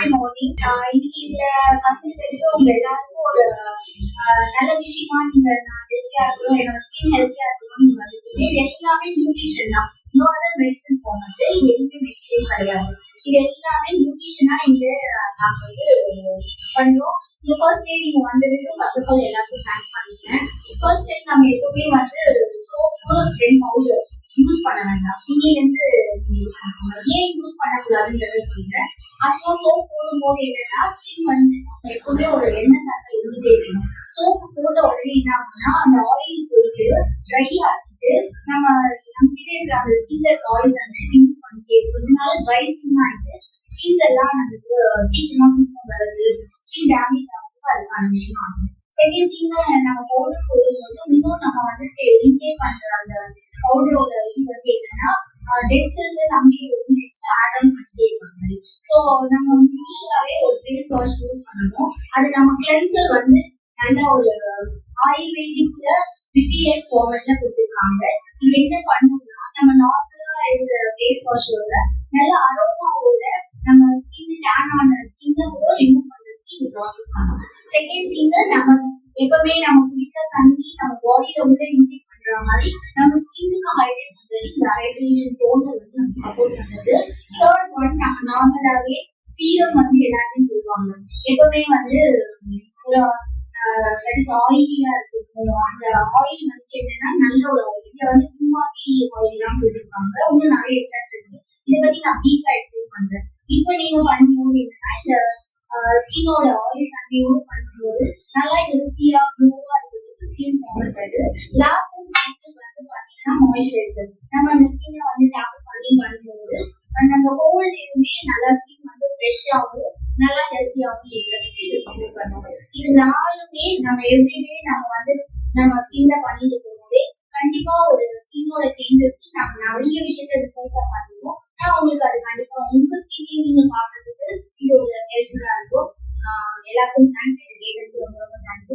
இன்னைக்கு இதுல கத்துக்கிட்டதுக்கு உங்க எல்லாருக்கும் ஒரு நல்ல விஷயமா நீங்க ஹெல்த்தியா இருக்கணும், என்னோட ஸ்கின் ஹெல்த்தியா இருக்கணும்னு வந்துட்டு இது எல்லாமே நியூட்ரிஷன் தான். நோ அதர் மெடிசன் போனது இது எதுவுமே மெடிசன் கிடையாது. இது எல்லாமே நியூட்ரிஷனா இங்க நாங்க பண்றோம். இந்த ஃபர்ஸ்ட் டே நீங்க வந்ததுக்கு ஃபர்ஸ்ட் ஆஃப் ஆல் எல்லாருக்கும் தேங்க்ஸ் பண்ணிக்கிறேன். ஃபர்ஸ்ட் டைம் நம்ம எப்பவுமே சோப்பு தென் பவுடர் யூஸ் பண்ண வேண்டாம். இன்னிலிருந்து ஏன் யூஸ் பண்ணக்கூடாதுன்றத சொல்றேன். ஆக்சுவலா சோப் போடும் போது என்னன்னா ஸ்கின் எப்பவுமே ஒரு எண்ணெய் தன்மை இருந்துட்டே இருக்கணும். சோப்பு போட்ட உடனே என்ன ஆகும்னா அந்த ஆயில் போயிட்டு ட்ரை ஆகிட்டு நம்ம நம்மகிட்டே இருக்கிற அந்த ஸ்கின்ல ஆயில் தன்மை ரிமூவ் பண்ணிட்டே இருக்கும். இதனால ட்ரை ஸ்கின் ஆயிட்டு ஸ்கின்ஸ் எல்லாம் நமக்கு சீக்கிரமா சுத்தம் வருது, ஸ்கின் டேமேஜ் ஆகுது, அதுக்கான விஷயம் ஆகுது. செகண்ட் திங் நம்ம பவுடர் போடும்போது இன்னும் நம்ம இன்டேக் பண்ற அந்த பவுடரோட இது என்னன்னா டெட் செல்ஸ் நம்ம எக்ஸ்ட்ரா ஆட் ஆன் பண்ணிட்டே இருக்காங்க. ஸோ நம்ம யூஸ்வலாவே ஒரு ஃபேஸ் வாஷ் யூஸ் பண்ணணும். அது நம்ம கிளென்சர் நல்ல ஒரு ஆயுர்வேதிக்ல பிடிஎஃப் ஃபார்மேட்ல கொடுத்துருக்காங்க. இது என்ன பண்ணணும்னா நம்ம நார்மலா இருக்கிற ஃபேஸ் வாஷோட நல்ல அரோமாவோட நம்ம ஸ்கின் டேன் ஆன ஸ்கின்னை கூட ரிமூவ் பண்றதுக்கு இது ப்ராசஸ் பண்ணணும். செகண்ட் திங் நம்ம எப்பவுமே நம்ம குடிக்கிற தண்ணி நம்ம பாடியில உள்ள இன்டேக் பண்ற மாதிரி நம்ம ஸ்கின்னுக்கு ஹைட்ரேட் பண்றது இந்த ஹைட்ரேஷன் டோனர் நமக்கு சப்போர்ட் பண்றது. தேர்ட் ஒன் நம்ம நார்மலாவே சீரம் எல்லாத்தையும் சொல்லுவாங்க. எப்பவுமே ஒரு ஆயிலியா இருக்கும். அந்த ஆயில் என்னன்னா நல்ல ஒரு ஆயில். இதுல பூமாக்கி ஆயில் எல்லாம் போட்டிருப்பாங்க. இன்னும் நிறைய எக்ஸ்ட்ராக்ட் இருக்கு. இதை பத்தி நான் டீப்பா எக்ஸ்பிளைன் பண்றேன். இப்ப நீங்க பண்ணும்போது என்னன்னா இந்த ஸ்கின்னோட ஆயில் தண்ணியோடு பண்ணும்போது நல்லா ஹெல்த்தியா க்ளோவா இருக்கிறதுக்கு ஸ்கின் பண்ணுறது. லாஸ்ட் பாத்தீங்கன்னா மாய்ஸ்சரைசர் நம்ம அந்த ஸ்கின்னை டேப் பண்ணி பண்ணும்போது அந்த ஹோல் டேவுமே நல்லா ஸ்கின் ஃப்ரெஷ்ஷாகவும் நல்லா ஹெல்த்தியாகவும் இருக்கிறதுக்கு இது சப்போர்ட் பண்ணுவோம். இது நாலுமே நம்ம எவ்ரிடே நம்ம ஸ்கின்ல பண்ணிட்டு போகும்போதே கண்டிப்பா ஒரு ஸ்கின்னோட சேஞ்சஸ் நம்ம நிறைய விஷயத்த ரிசல்ட்ஸா பார்த்துருவோம். நான் உங்களுக்கு அது கண்டிப்பா உங்க ஸ்கின்னையும் நீங்க பார்க்கறதுக்கு இது ஒரு ஹெல்ப்ஃபுல்லா இருக்கும். எல்லாருக்கும் தேங்க்ஸ். இது கேட்டதுக்கு ரொம்ப ரொம்ப தேங்க்ஸ்.